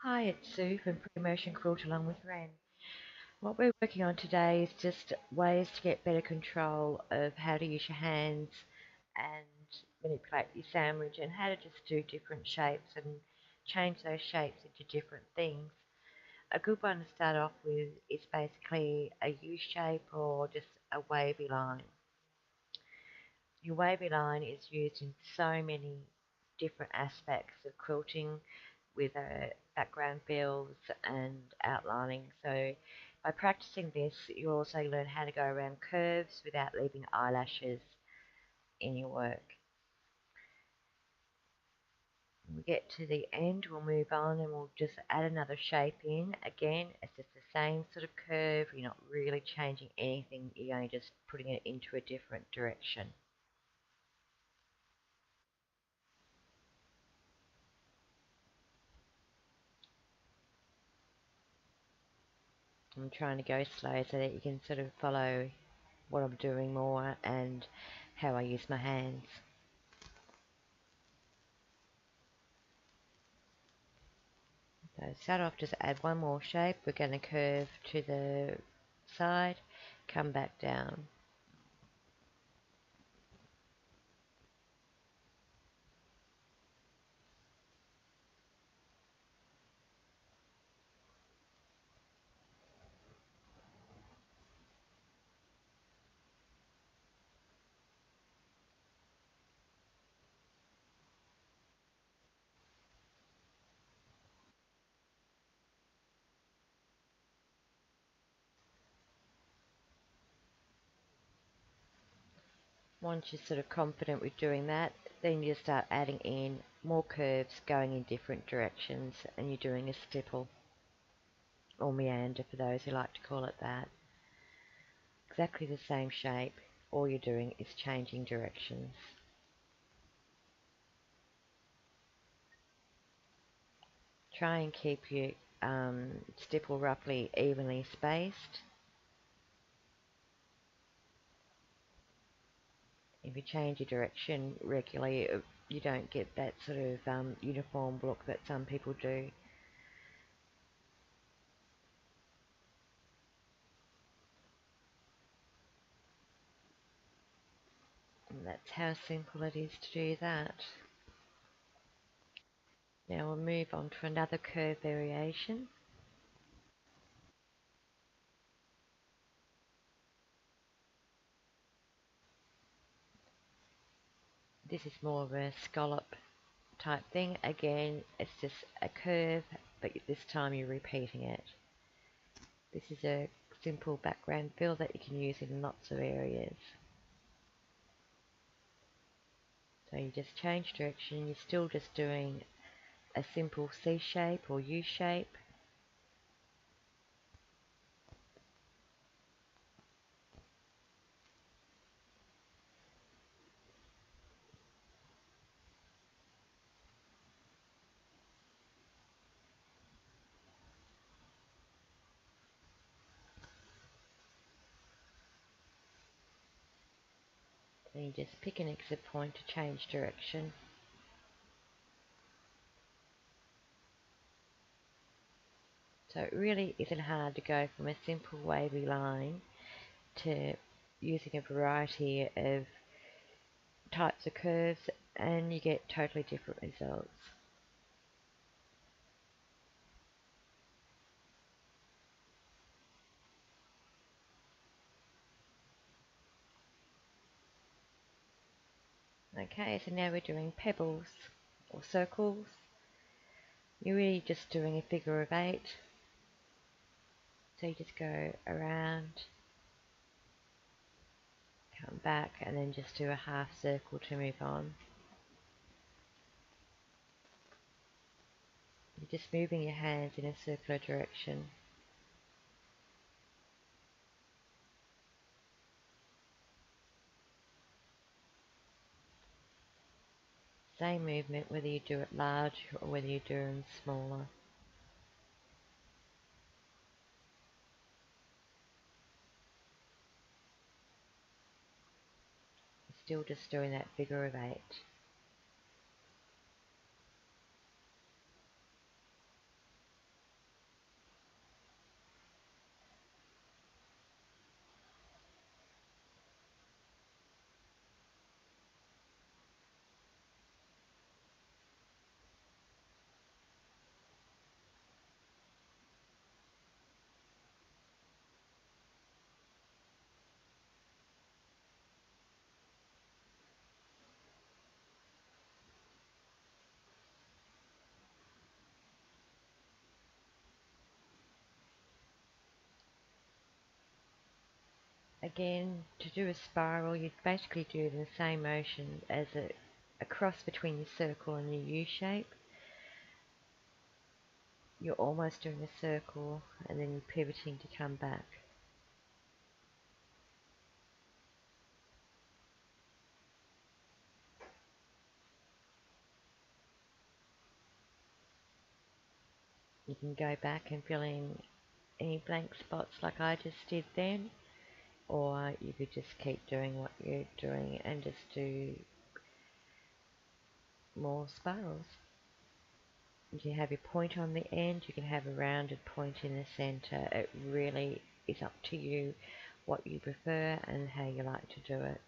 Hi, it's Sue from Pre-Motion Quilt along with Ren. What we're working on today is just ways to get better control of how to use your hands and manipulate your sandwich and how to just do different shapes and change those shapes into different things. A good one to start off with is basically a U shape or just a wavy line. Your wavy line is used in so many different aspects of quilting with background fills and outlining. So by practicing this, you also learn how to go around curves without leaving eyelashes in your work. When we get to the end, we'll move on and we'll just add another shape in. Again, it's just the same sort of curve. You're not really changing anything. You're only just putting it into a different direction. I'm trying to go slow so that you can sort of follow what I'm doing more and how I use my hands. So start off, just add one more shape. We're going to curve to the side, come back down. Once you're sort of confident with doing that, then you start adding in more curves going in different directions, and you're doing a stipple or meander for those who like to call it that. Exactly the same shape. All you're doing is changing directions. Try and keep your stipple roughly evenly spaced. If you change your direction regularly, you don't get that sort of uniform look that some people do. And that's how simple it is to do that. Now we'll move on to another curve variation. This is more of a scallop type thing. Again, it's just a curve, but this time you're repeating it. This is a simple background fill that you can use in lots of areas. So you just change direction, you're still just doing a simple C shape or U shape. Then you just pick an exit point to change direction. So it really isn't hard to go from a simple wavy line to using a variety of types of curves, and you get totally different results. Okay, so now we're doing pebbles or circles. You're really just doing a figure of 8. So you just go around, come back, and then just do a half circle to move on. You're just moving your hands in a circular direction. Same movement whether you do it large or whether you do them smaller. Still just doing that figure of 8. Again, to do a spiral, you'd basically do it in the same motion as a cross between your circle and your U shape. You're almost doing a circle and then you're pivoting to come back. You can go back and fill in any blank spots like I just did then, or you could just keep doing what you're doing and just do more spirals. You can have your point on the end, you can have a rounded point in the center. It really is up to you what you prefer and how you like to do it.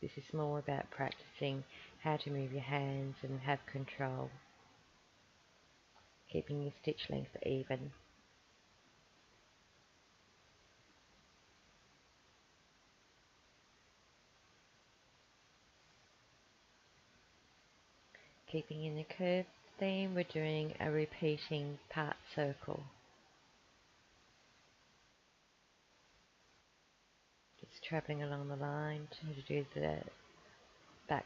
This is more about practicing how to move your hands and have control, keeping your stitch length even. Keeping in the curve theme, we're doing a repeating part circle. Just travelling along the line to do the back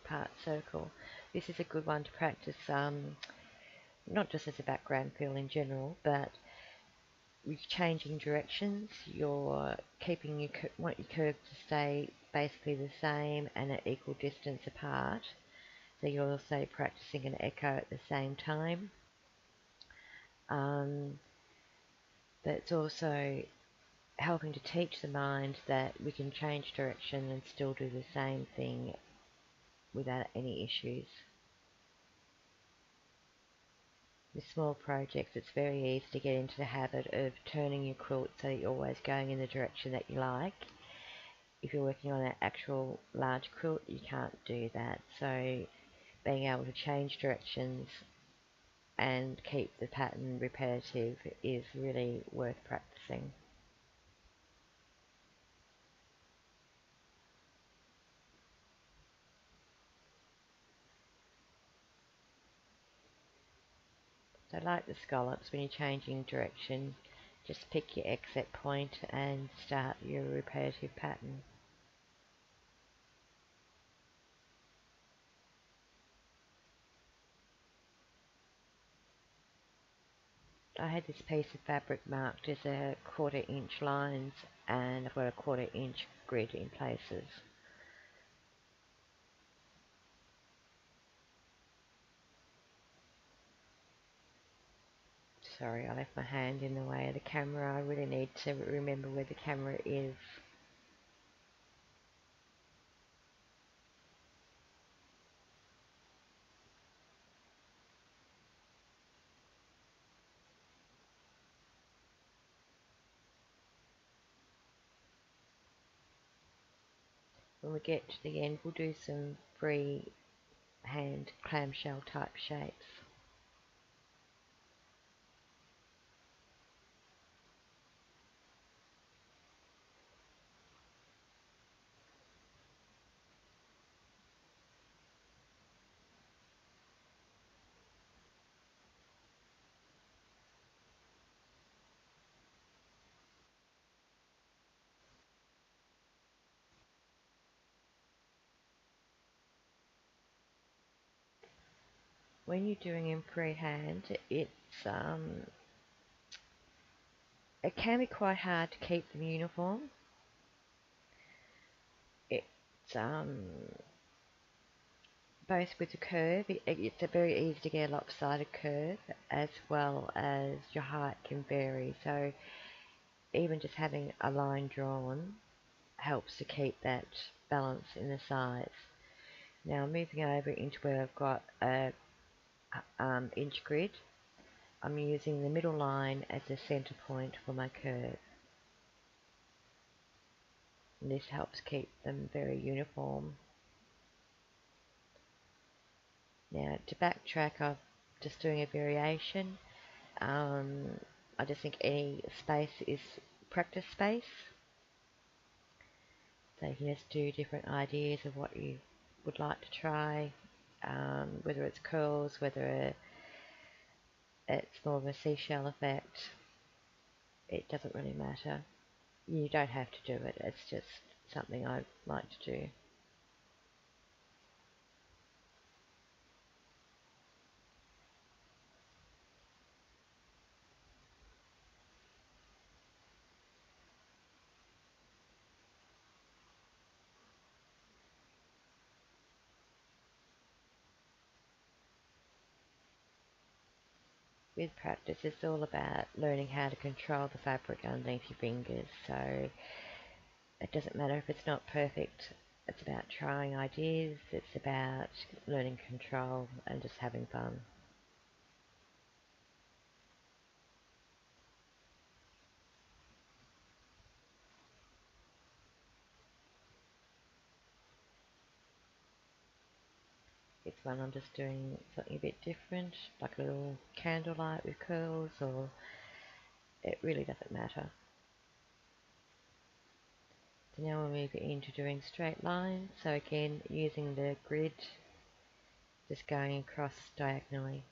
part circle. This is a good one to practice, not just as a background fill in general, but with changing directions. You're keeping want your curves to stay basically the same and at equal distance apart. So you're also practicing an echo at the same time. But it's also helping to teach the mind that we can change direction and still do the same thing without any issues. With small projects, it's very easy to get into the habit of turning your quilt so that you're always going in the direction that you like. If you're working on an actual large quilt, you can't do that. So being able to change directions and keep the pattern repetitive is really worth practicing. So like the scallops, when you're changing direction, just pick your exit point and start your repetitive pattern. I had this piece of fabric marked as a 1/4 inch lines and I've got a 1/4 inch grid in places. Sorry, I left my hand in the way of the camera. I really need to remember where the camera is. When we get to the end, we'll do some free hand clamshell type shapes. When you're doing in freehand, it can be quite hard to keep them uniform. It's both with the curve, it's a very easy to get a lopsided curve, as well as your height can vary. So even just having a line drawn helps to keep that balance in the sides. Now moving over into where I've got a inch grid, I'm using the middle line as a center point for my curve. And this helps keep them very uniform. Now to backtrack, I'm just doing a variation. I just think any space is practice space. So you can just do different ideas of what you would like to try, whether it's curls, whether it's more of a seashell effect. it doesn't really matter. You don't have to do it, it's just something I like to do. With practice, it's all about learning how to control the fabric underneath your fingers. So it doesn't matter if it's not perfect. It's about trying ideas. It's about learning control and just having fun. This one I'm just doing something a bit different, like a little candlelight with curls, or it really doesn't matter. So now we'll move into doing straight lines. So again, using the grid, just going across diagonally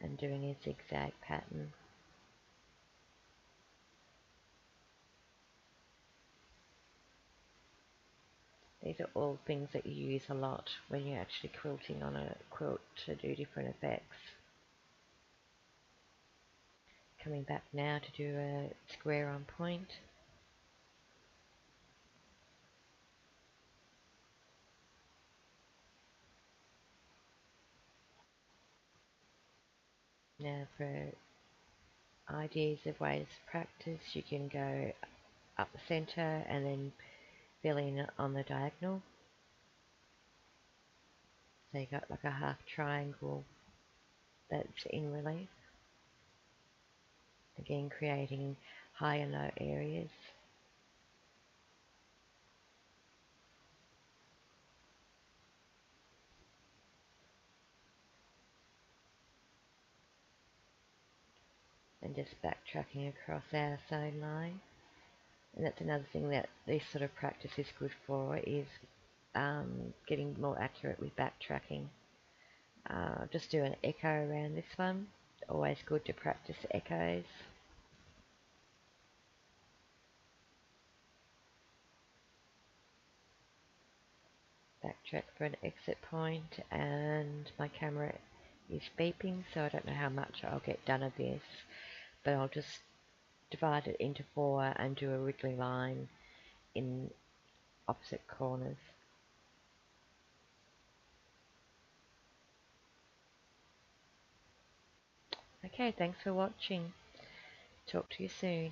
and doing a zigzag pattern. These are all things that you use a lot when you're actually quilting on a quilt to do different effects. Coming back now to do a square on point. Now for ideas of ways to practice, you can go up the center and then fill in on the diagonal. So you got like a half triangle that's in relief. Again, creating high and low areas. And just backtracking across our sewing line. And that's another thing that this sort of practice is good for, is getting more accurate with backtracking. Just do an echo around this one. Always good to practice echoes. Backtrack for an exit point, and my camera is beeping, so I don't know how much I'll get done of this, but I'll just divide it into 4 and do a wriggly line in opposite corners. Okay, thanks for watching. Talk to you soon.